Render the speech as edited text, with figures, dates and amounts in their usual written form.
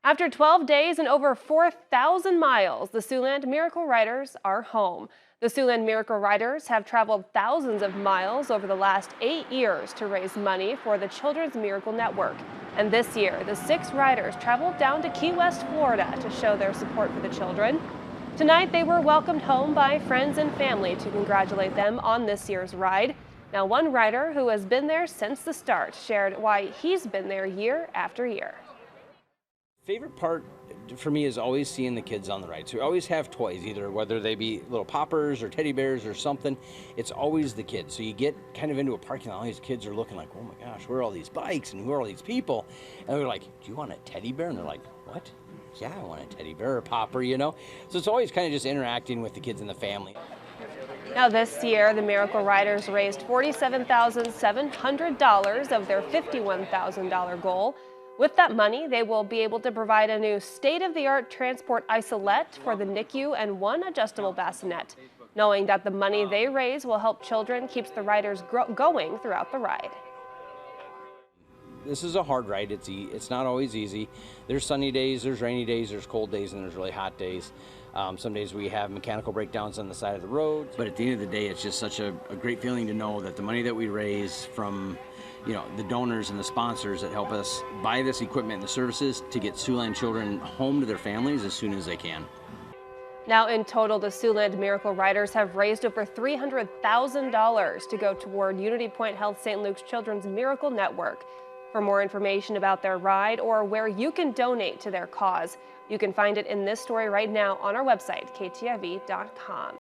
After 12 days and over 4,000 miles, the Siouxland Miracle Riders are home. The Siouxland Miracle Riders have traveled thousands of miles over the last 8 years to raise money for the Children's Miracle Network. And this year, the 6 riders traveled down to Key West, Florida to show their support for the children. Tonight, they were welcomed home by friends and family to congratulate them on this year's ride. Now, one rider who has been there since the start shared why he's been there year after year. Favorite part for me is always seeing the kids on the ride. So we always have toys, either whether they be little poppers or teddy bears or something. It's always the kids. So you get kind of into a parking lot, all these kids are looking like, oh my gosh, where are all these bikes and who are all these people? And we're like, do you want a teddy bear? And they're like, what? Yeah, I want a teddy bear or a popper, you know? So it's always kind of just interacting with the kids and the family. Now this year, the Miracle Riders raised $47,700 of their $51,000 goal. With that money, they will be able to provide a new state-of-the-art transport isolette for the NICU and 1 adjustable bassinet, knowing that the money they raise will help children keeps the riders going throughout the ride. This is a hard ride. It's not always easy. There's sunny days, there's rainy days, there's cold days, and there's really hot days. Some days we have mechanical breakdowns on the side of the road. But at the end of the day, it's just such a great feeling to know that the money that we raise from the donors and the sponsors that help us buy this equipment and the services to get Siouxland children home to their families as soon as they can. Now in total, the Siouxland Miracle Riders have raised over $300,000 to go toward Unity Point Health St. Luke's Children's Miracle Network. For more information about their ride or where you can donate to their cause, you can find it in this story right now on our website, ktiv.com.